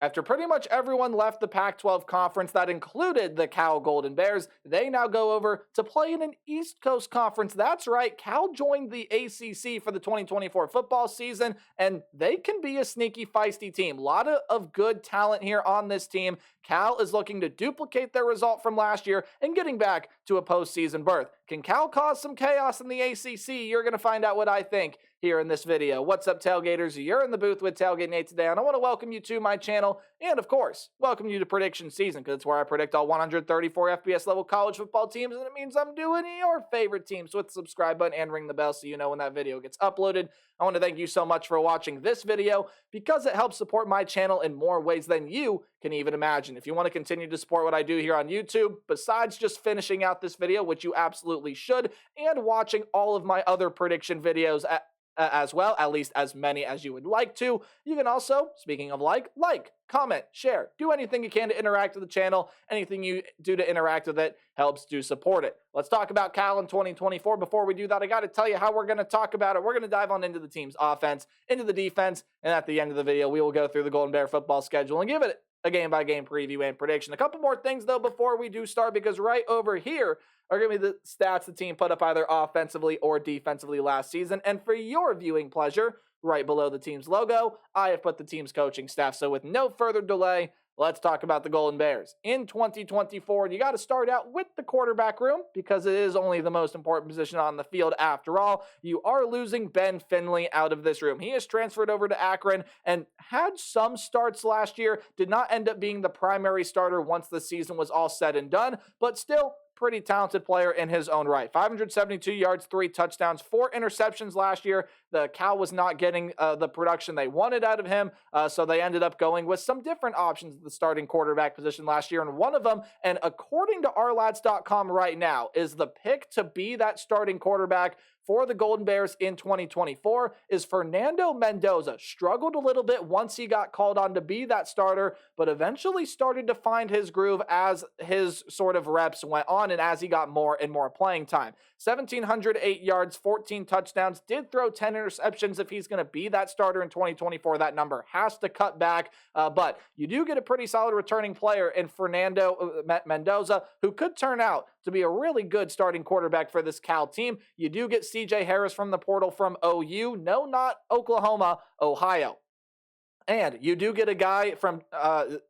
After pretty much everyone left the Pac-12 conference that included the Cal Golden Bears, they now go over to play in an East Coast conference. That's right, Cal joined the ACC for the 2024 football season, and they can be a sneaky, feisty team. A lot of good talent here on this team. Cal is looking to duplicate their result from last year and getting back to a postseason berth. Can Cal cause some chaos in the ACC? You're going to find out what I think here in this video. What's up, Tailgaters? You're in the booth with Tailgate Nate today, and I want to welcome you to my channel, and of course, welcome you to prediction season, because it's where I predict all 134 FBS level college football teams, and it means I'm doing your favorite teams. So hit the subscribe button and ring the bell so you know when that video gets uploaded. I want to thank you so much for watching this video, because it helps support my channel in more ways than you can even imagine. If you want to continue to support what I do here on YouTube, besides just finishing out this video, which you absolutely should, and watching all of my other prediction videos as well, at least as many as you would like to, you can also, speaking of like, comment, share, do anything you can to interact with the channel. Anything you do to interact with it helps to support it. Let's talk about Cal in 2024. Before we do that, I got to tell you how we're going to talk about it. We're going to dive on into the team's offense, into the defense, and at the end of the video, we will go through the Golden Bear football schedule and give it a game-by-game preview and prediction. A couple more things, though, before we do start, because right over here are going to be the stats the team put up either offensively or defensively last season. And for your viewing pleasure, right below the team's logo, I have put the team's coaching staff. So with no further delay, let's talk about the Golden Bears. In 2024, you got to start out with the quarterback room, because it is only the most important position on the field after all. You are losing Ben Finley out of this room. He is transferred over to Akron and had some starts last year, did not end up being the primary starter once the season was all said and done, but still pretty talented player in his own right. 572 yards, 3 touchdowns, 4 interceptions last year. The Cal was not getting the production they wanted out of him, so they ended up going with some different options at the starting quarterback position last year, and one of them, and according to ourlads.com right now, is the pick to be that starting quarterback for the Golden Bears in 2024 is Fernando Mendoza. Struggled a little bit once he got called on to be that starter, but eventually started to find his groove as his sort of reps went on and as he got more and more playing time. 1,708 yards, 14 touchdowns, did throw 10 interceptions. If he's going to be that starter in 2024, that number has to cut back, but you do get a pretty solid returning player in Fernando Mendoza, who could turn out to be a really good starting quarterback for this Cal team. You do get CJ Harris from the portal from OU. No, not Oklahoma, Ohio. And you do get a guy from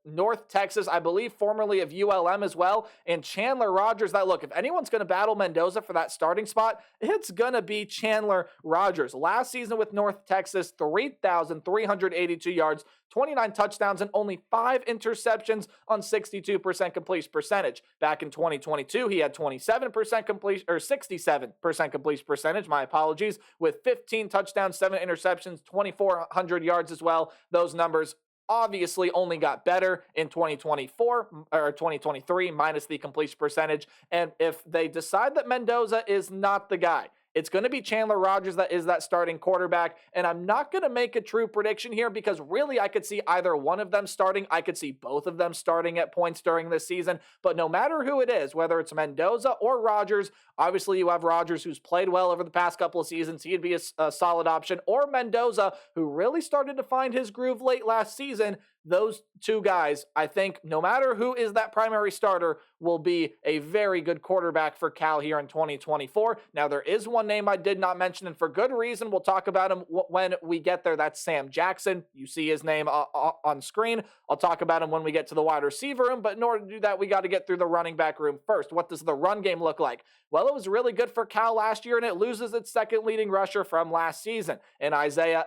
North Texas, I believe formerly of ULM as well, and Chandler Rogers. That, look, if anyone's going to battle Mendoza for that starting spot, it's going to be Chandler Rogers. Last season with North Texas, 3,382 yards, 29 touchdowns, and only 5 interceptions on 62% completion percentage. Back in 2022, he had 27% completion, or 67% completion percentage, my apologies, with 15 touchdowns, 7 interceptions, 2,400 yards as well. Those numbers obviously only got better in 2024 or 2023 minus the completion percentage. And if they decide that Mendoza is not the guy, it's going to be Chandler Rogers that is that starting quarterback, and I'm not going to make a true prediction here, because really I could see either one of them starting. I could see both of them starting at points during this season, but no matter who it is, whether it's Mendoza or Rogers, obviously you have Rogers, who's played well over the past couple of seasons. He'd be a solid option, or Mendoza, who really started to find his groove late last season. Those two guys, I think, no matter who is that primary starter, will be a very good quarterback for Cal here in 2024. Now, there is one name I did not mention, and for good reason. We'll talk about him when we get there. That's Sam Jackson. You see his name on screen. I'll talk about him when we get to the wide receiver room, but in order to do that, we got to get through the running back room first. What does the run game look like? Well, it was really good for Cal last year, and it loses its second leading rusher from last season, and Isaiah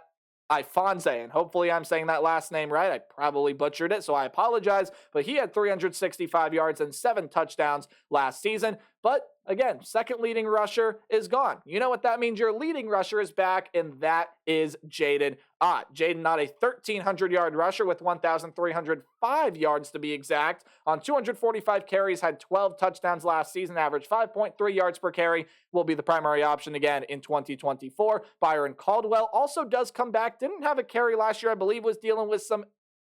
Ifonse, and hopefully I'm saying that last name right. I probably butchered it, so I apologize, but he had 365 yards and 7 touchdowns last season. But again, second leading rusher is gone. You know what that means? Your leading rusher is back, and that is Jaden Ott. Jaden Ott, a 1,300-yard rusher with 1,305 yards to be exact, on 245 carries, had 12 touchdowns last season, averaged 5.3 yards per carry, will be the primary option again in 2024. Byron Caldwell also does come back, didn't have a carry last year, I believe was dealing with some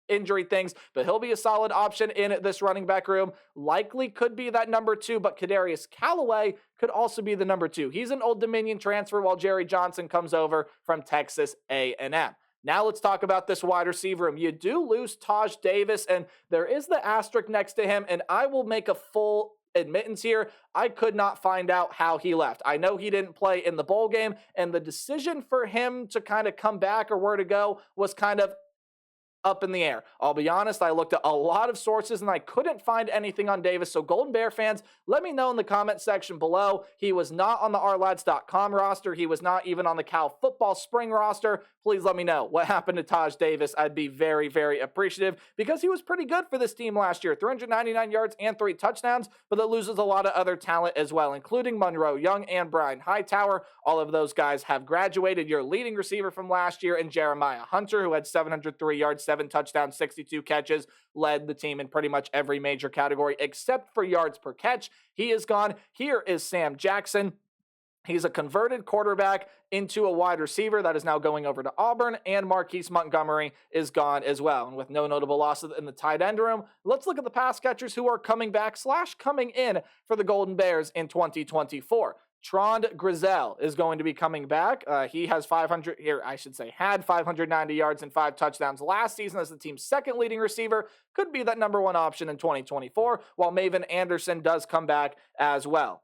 injury things, but he'll be a solid option in this running back room. Likely could be that number 2, but Kadarius Callaway could also be the number 2. He's an Old Dominion transfer, while Jerry Johnson comes over from Texas A&M. Now let's talk about this wide receiver room. You do lose Taj Davis, and there is the asterisk next to him, and I will make a full admittance here. I could not find out how he left. I know he didn't play in the bowl game, and the decision for him to kind of come back or where to go was kind of up in the air. I'll be honest, I looked at a lot of sources and I couldn't find anything on Davis. So Golden Bear fans, let me know in the comment section below. He was not on the ourlads.com roster. He was not even on the Cal Football Spring roster. Please let me know what happened to Taj Davis. I'd be very, very appreciative because he was pretty good for this team last year. 399 yards and 3 touchdowns, but it loses a lot of other talent as well, including Monroe Young and Brian Hightower. All of those guys have graduated. Your leading receiver from last year and Jeremiah Hunter, who had 703 yards, 7 touchdowns, 62 catches, led the team in pretty much every major category except for yards per catch. He is gone. Here is Sam Jackson. He's a converted quarterback into a wide receiver that is now going over to Auburn, and Marquise Montgomery is gone as well. And with no notable losses in the tight end room, let's look at the pass catchers who are coming back / coming in for the Golden Bears in 2024. Trond Grizel is going to be coming back. He has had 590 yards and 5 touchdowns last season as the team's second leading receiver. Could be that number 1 option in 2024, while Maven Anderson does come back as well.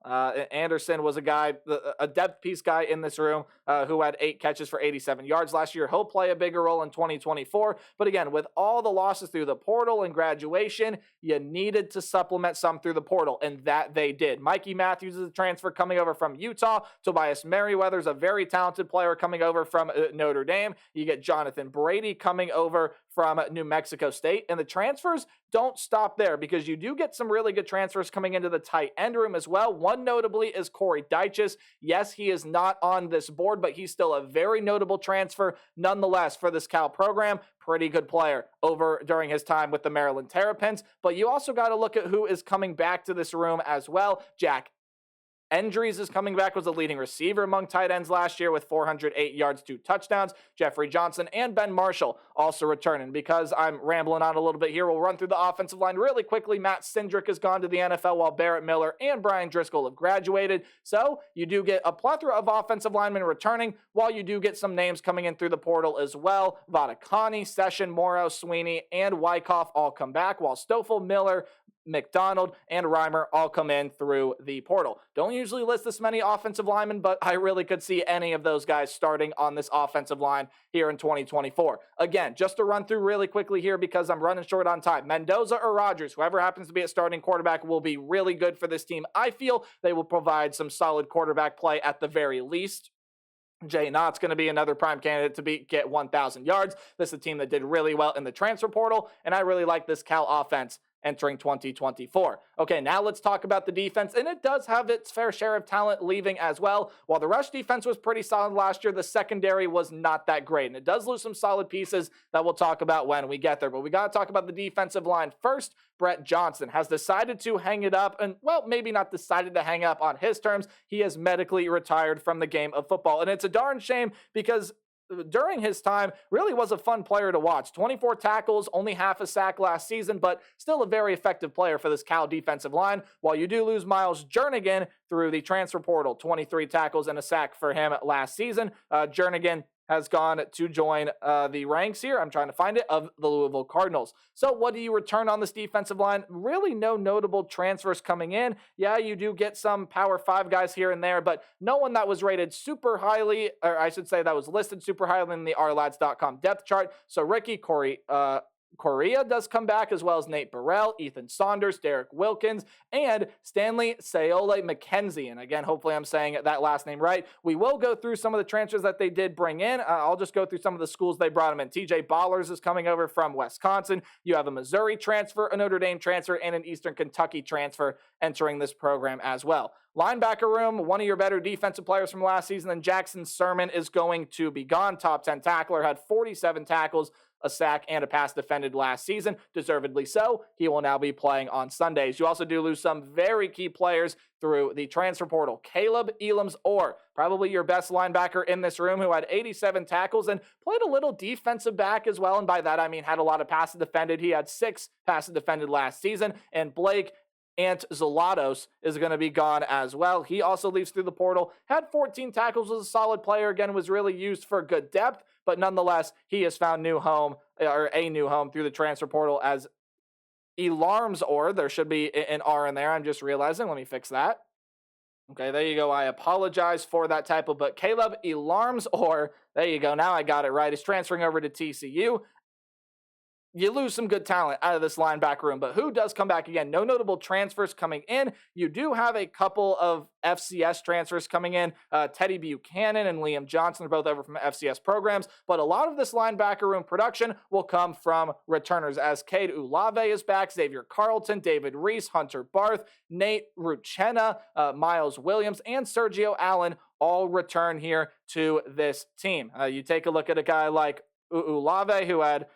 Anderson was a depth piece guy in this room who had 8 catches for 87 yards last year. He'll play a bigger role in 2024. But again, with all the losses through the portal and graduation, you needed to supplement some through the portal, and that they did. Mikey Matthews is a transfer coming over from Utah. Tobias Merriweather is a very talented player coming over from Notre Dame. You get Jonathan Brady coming over from New Mexico State. And the transfers don't stop there because you do get some really good transfers coming into the tight end room as well. One notably is Corey Dyches. Yes, he is not on this board, but he's still a very notable transfer nonetheless for this Cal program. Pretty good player over during his time with the Maryland Terrapins. But you also got to look at who is coming back to this room as well. Jack Endries is coming back, was a leading receiver among tight ends last year with 408 yards, 2 touchdowns. Jeffrey Johnson and Ben Marshall also returning. Because I'm rambling on a little bit here, we'll run through the offensive line really quickly. Matt Cindric has gone to the NFL while Barrett Miller and Brian Driscoll have graduated. So you do get a plethora of offensive linemen returning, while you do get some names coming in through the portal as well. Vadakani, Session, Morrow, Sweeney, and Wyckoff all come back, while Stoffel, Miller, McDonald, and Reimer all come in through the portal. Don't usually list this many offensive linemen, but I really could see any of those guys starting on this offensive line here in 2024. Again, just to run through really quickly here because I'm running short on time. Mendoza or Rogers, whoever happens to be a starting quarterback, will be really good for this team. I feel they will provide some solid quarterback play at the very least. Jay Knott's going to be another prime candidate to get 1,000 yards. This is a team that did really well in the transfer portal, and I really like this Cal offense entering 2024. Okay, now let's talk about the defense, and it does have its fair share of talent leaving as well. While the rush defense was pretty solid last year, the secondary was not that great, and it does lose some solid pieces that we'll talk about when we get there. But we got to talk about the defensive line first. Brett Johnson has decided to hang it up, and well, maybe not decided to hang up on his terms. He has medically retired from the game of football, and it's a darn shame because during his time, really was a fun player to watch. 24 tackles, only half a sack last season, but still a very effective player for this Cal defensive line. While you do lose Miles Jernigan through the transfer portal, 23 tackles and a sack for him last season. Jernigan has gone to join the ranks here. I'm trying to find it, of the Louisville Cardinals. So what do you return on this defensive line? Really no notable transfers coming in. Yeah, you do get some Power 5 guys here and there, but no one that was rated super highly, or I should say that was listed super highly in the ourlads.com depth chart. So Ricky Correa does come back, as well as Nate Burrell, Ethan Saunders, Derek Wilkins, and Stanley Sayole McKenzie. And again, hopefully I'm saying that last name right. We will go through some of the transfers that they did bring in. I'll just go through some of the schools they brought them in. TJ Ballers is coming over from Wisconsin. You have a Missouri transfer, a Notre Dame transfer, and an Eastern Kentucky transfer entering this program as well. Linebacker room, one of your better defensive players from last season, and Jackson Sermon is going to be gone. Top 10 tackler, had 47 tackles, a sack, and a pass defended last season. Deservedly so. He will now be playing on Sundays. You also do lose some very key players through the transfer portal. Caleb Elam's-Orr, probably your best linebacker in this room, who had 87 tackles and played a little defensive back as well. And by that, I mean had a lot of passes defended. He had 6 passes defended last season. And Blake Zalatos is going to be gone as well. He also leaves through the portal. Had 14 tackles, was a solid player. Again, was really used for good depth, but nonetheless, he has found a new home through the transfer portal as Elarms, or there should be an R in there. I'm just realizing. Let me fix that. Okay, there you go. I apologize for that typo, but Caleb Elarms, or there you go. Now I got it right. Is transferring over to TCU. You lose some good talent out of this linebacker room, but who does come back again? No notable transfers coming in. You do have a couple of FCS transfers coming in. Teddy Buchanan and Liam Johnson are both over from FCS programs, but a lot of this linebacker room production will come from returners as Cade Ulave is back, Xavier Carlton, David Reese, Hunter Barth, Nate Ruchena, Miles Williams, and Sergio Allen all return here to this team. You take a look at a guy like Ulave, who had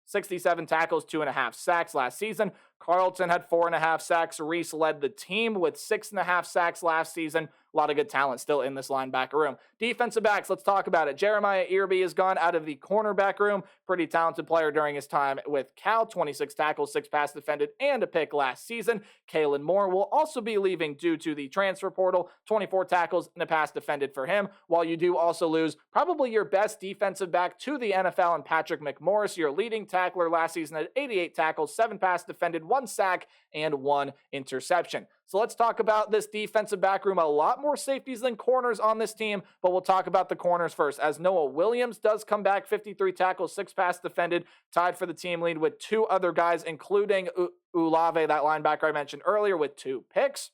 67 tackles, 2.5 sacks last season. Carlton had 4.5 sacks. Reese led the team with 6.5 sacks last season. A lot of good talent still in this linebacker room. Defensive backs, let's talk about it. Jeremiah Irby has gone out of the cornerback room. Pretty talented player during his time with Cal. 26 tackles, 6 pass defended, and a pick last season. Kalen Moore will also be leaving due to the transfer portal. 24 tackles and a pass defended for him, while you do also lose probably your best defensive back to the NFL and Patrick McMorris, your leading tackler last season at 88 tackles, 7 pass defended, 1 sack, and 1 interception. So let's talk about this defensive back room. A lot more safeties than corners on this team, but we'll talk about the corners first. As Noah Williams does come back, 53 tackles, 6 pass defended, tied for the team lead with 2 other guys, including Ulave, that linebacker I mentioned earlier, with 2 picks.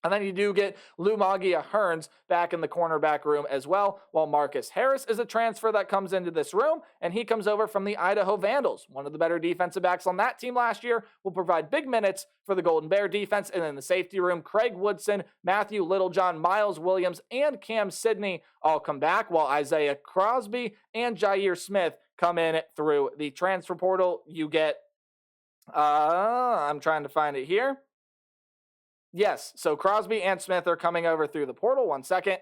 And then you do get Lumagia Hearns back in the cornerback room as well, while Marcus Harris is a transfer that comes into this room, and he comes over from the Idaho Vandals. One of the better defensive backs on that team last year, will provide big minutes for the Golden Bear defense. And in the safety room, Craig Woodson, Matthew Littlejohn, Miles Williams, and Cam Sidney all come back, while Isaiah Crosby and Jair Smith come in through the transfer portal. You get, I'm trying to find it here. Yes, so Crosby and Smith are coming over through the portal. 1 second.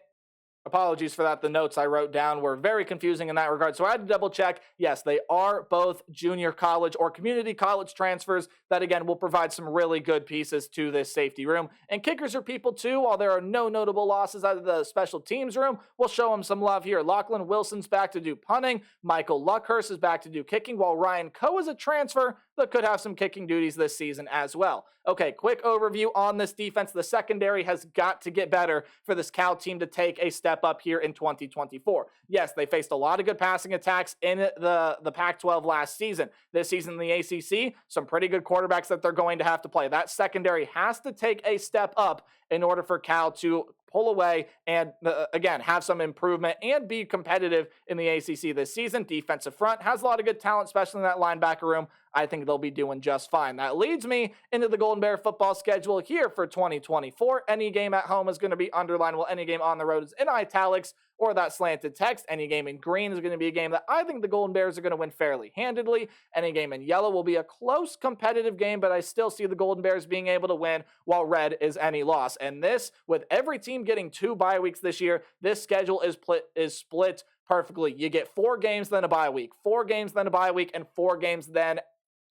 Apologies for that. The notes I wrote down were very confusing in that regard, so I had to double check. Yes, they are both junior college or community college transfers that, again, will provide some really good pieces to this safety room. And kickers are people, too. While there are no notable losses out of the special teams room, we'll show them some love here. Lachlan Wilson's back to do punting. Michael Luckhurst is back to do kicking, while Ryan Coe is a transfer that could have some kicking duties this season as well. Okay, quick overview on this defense. The secondary has got to get better for this Cal team to take a step up here in 2024. Yes, they faced a lot of good passing attacks in the Pac-12 last season. This season in the ACC, some pretty good quarterbacks that they're going to have to play. That secondary has to take a step up in order for Cal to pull away and, again, have some improvement and be competitive in the ACC this season. Defensive front has a lot of good talent, especially in that linebacker room. I think they'll be doing just fine. That leads me into the Golden Bear football schedule here for 2024. Any game at home is going to be underlined, while any game on the road is in italics or that slanted text. Any game in green is going to be a game that I think the Golden Bears are going to win fairly handedly. Any game in yellow will be a close competitive game, but I still see the Golden Bears being able to win, while red is any loss. And this, with every team getting 2 bye weeks this year, this schedule is split perfectly. You get 4 games, then a bye week, 4 games, then a bye week, and 4 games, then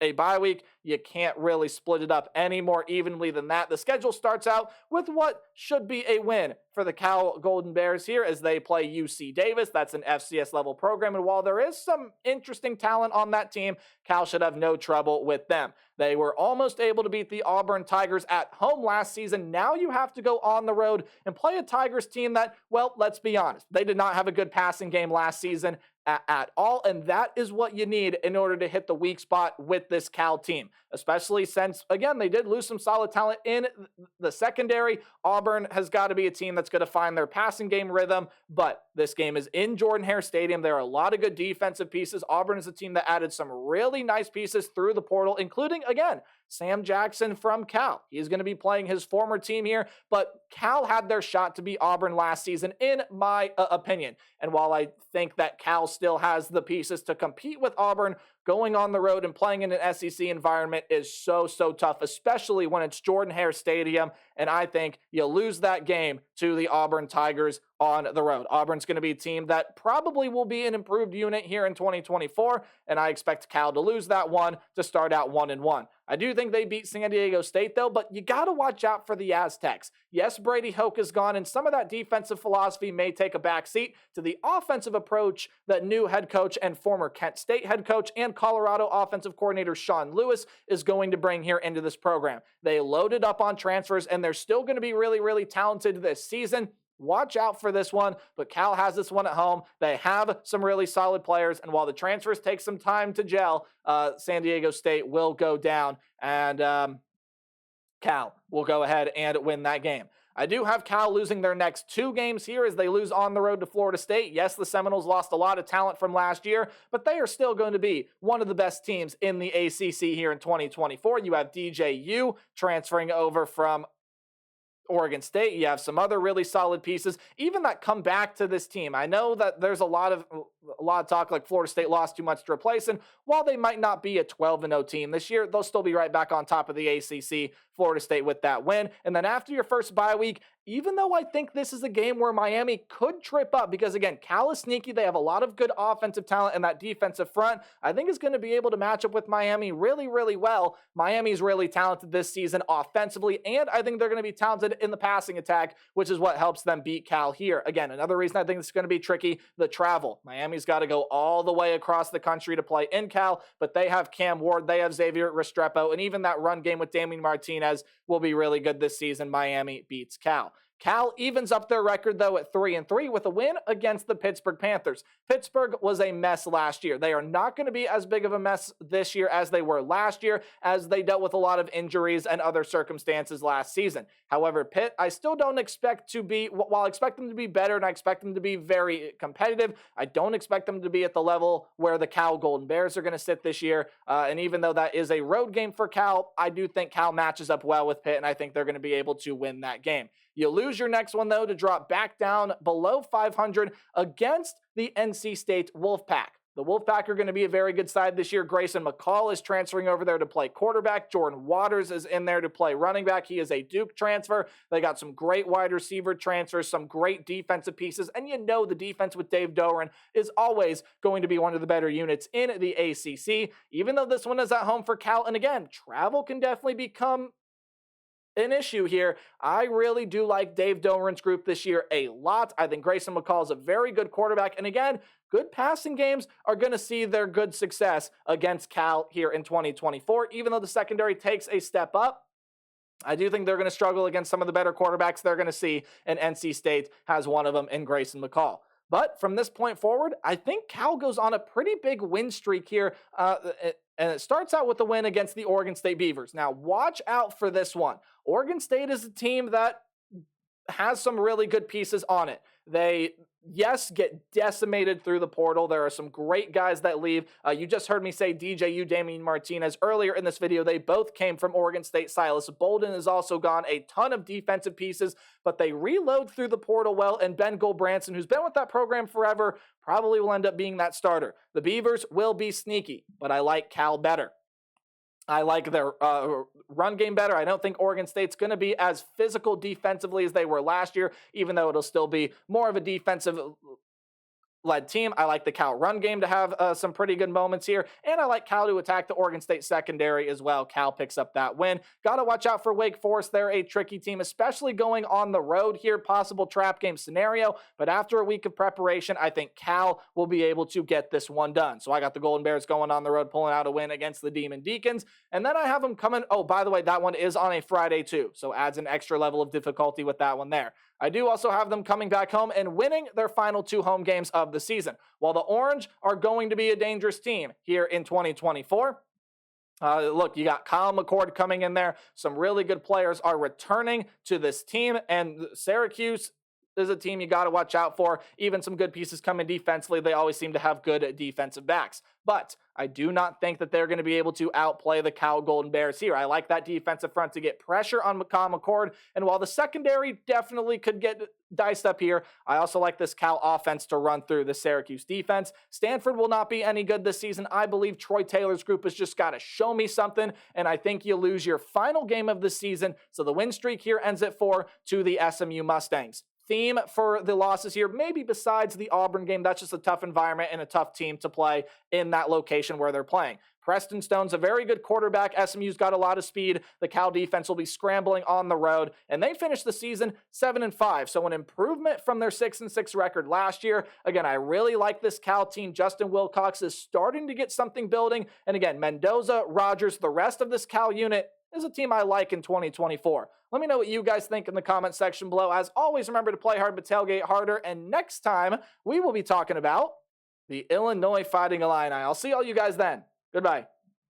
a bye week. You can't really split it up any more evenly than that. The schedule starts out with what should be a win for the Cal Golden Bears here as they play UC Davis. That's an FCS level program, and while there is some interesting talent on that team, Cal should have no trouble with them. They were almost able to beat the Auburn Tigers at home last season. Now you have to go on the road and play a Tigers team that, well, let's be honest, they did not have a good passing game last season at all, and that is what you need in order to hit the weak spot with this Cal team, especially since, again, they did lose some solid talent in the secondary. Auburn has got to be a team that's going to find their passing game rhythm, but this game is in Jordan-Hare Stadium. There are a lot of good defensive pieces. Auburn is a team that added some really nice pieces through the portal, including, again, Sam Jackson from Cal. He's going to be playing his former team here, but Cal had their shot to beat Auburn last season, in my opinion. And while I think that Cal still has the pieces to compete with Auburn, going on the road and playing in an SEC environment is so tough, especially when it's Jordan-Hare Stadium. And I think you lose that game to the Auburn Tigers on the road. Auburn's going to be a team that probably will be an improved unit here in 2024, and I expect Cal to lose that one to start out 1-1. I do think they beat San Diego State, though, but you got to watch out for the Aztecs. Yes, Brady Hoke is gone, and some of that defensive philosophy may take a backseat to the offensive approach that new head coach and former Kent State head coach and Colorado offensive coordinator Sean Lewis is going to bring here into this program. They loaded up on transfers, and they're still going to be really, really talented this season. Watch out for this one, but Cal has this one at home. They have some really solid players, and while the transfers take some time to gel, San Diego State will go down, and Cal will go ahead and win that game. I do have Cal losing their next 2 games here as they lose on the road to Florida State. Yes, the Seminoles lost a lot of talent from last year, but they are still going to be one of the best teams in the ACC here in 2024. You have DJU transferring over from Oregon State. You have some other really solid pieces, even that come back to this team. I know that there's a lot of talk like Florida State lost too much to replace, and while they might not be a 12-0 team this year, they'll still be right back on top of the ACC. Florida State with that win. And then after your first bye week, even though I think this is a game where Miami could trip up, because again, Cal is sneaky. They have a lot of good offensive talent in that defensive front. I think is going to be able to match up with Miami really, really well. Miami's really talented this season offensively, and I think they're going to be talented in the passing attack, which is what helps them beat Cal here. Again, another reason I think it's going to be tricky, the travel. Miami's got to go all the way across the country to play in Cal, but they have Cam Ward, they have Xavier Restrepo, and even that run game with Damian Martinez will be really good this season. Miami beats Cal. Cal evens up their record, though, at 3-3 with a win against the Pittsburgh Panthers. Pittsburgh was a mess last year. They are not going to be as big of a mess this year as they were last year, as they dealt with a lot of injuries and other circumstances last season. However, Pitt, I still don't expect to be, while I expect them to be better and I expect them to be very competitive, I don't expect them to be at the level where the Cal Golden Bears are going to sit this year. And even though that is a road game for Cal, I do think Cal matches up well with Pitt, and I think they're going to be able to win that game. You lose your next one, though, to drop back down below 500 against the NC State Wolfpack. The Wolfpack are going to be a very good side this year. Grayson McCall is transferring over there to play quarterback. Jordan Waters is in there to play running back. He is a Duke transfer. They got some great wide receiver transfers, some great defensive pieces, and you know the defense with Dave Doeren is always going to be one of the better units in the ACC, even though this one is at home for Cal. And again, travel can definitely become an issue here. I really do like Dave Doeren's group this year a lot. I think Grayson McCall is a very good quarterback. And again, good passing games are going to see their good success against Cal here in 2024. Even though the secondary takes a step up, I do think they're going to struggle against some of the better quarterbacks they're going to see, and NC State has one of them in Grayson McCall. But from this point forward, I think Cal goes on a pretty big win streak here, and it starts out with the win against the Oregon State Beavers. Now, watch out for this one. Oregon State is a team that has some really good pieces on it. They, yes, get decimated through the portal. There are some great guys that leave. You just heard me say DJU, Damian Martinez earlier in this video. They both came from Oregon State. Silas Bolden is also gone. A ton of defensive pieces, but they reload through the portal well, and Ben Goldbranson, who's been with that program forever, probably will end up being that starter. The Beavers will be sneaky, but I like Cal better. I like their run game better. I don't think Oregon State's going to be as physical defensively as they were last year, even though it'll still be more of a defensive led team. I like the Cal run game to have some pretty good moments here, and I like Cal to attack the Oregon State secondary as well. Cal picks up that win. Got to watch out for Wake Forest. They're a tricky team, especially going on the road here, possible trap game scenario, but after a week of preparation, I think Cal will be able to get this one done. So I got the Golden Bears going on the road, pulling out a win against the Demon Deacons, and then I have them coming. Oh, by the way, that one is on a Friday too, so adds an extra level of difficulty with that one there. I do also have them coming back home and winning their final 2 home games of the season. While the Orange are going to be a dangerous team here in 2024, look, you got Kyle McCord coming in there. Some really good players are returning to this team, and Syracuse is a team you got to watch out for. Even some good pieces coming defensively. They always seem to have good defensive backs. But I do not think that they're going to be able to outplay the Cal Golden Bears here. I like that defensive front to get pressure on Kyle McCord. And while the secondary definitely could get diced up here, I also like this Cal offense to run through the Syracuse defense. Stanford will not be any good this season. I believe Troy Taylor's group has just got to show me something, and I think you lose your final game of the season. So the win streak here ends at 4 to the SMU Mustangs. Theme for the losses here, maybe besides the Auburn game, that's just a tough environment and a tough team to play in that location where they're playing. Preston Stone's a very good quarterback. SMU's got a lot of speed. The Cal defense will be scrambling on the road, and they finished the season 7-5. So an improvement from their 6-6 record last year. Again, I really like this Cal team. Justin Wilcox is starting to get something building. And again, Mendoza, Rogers, the rest of this Cal unit is a team I like in 2024. Let me know what you guys think in the comment section below. As always, remember to play hard but tailgate harder. And next time, we will be talking about the Illinois Fighting Illini. I'll see all you guys then. Goodbye.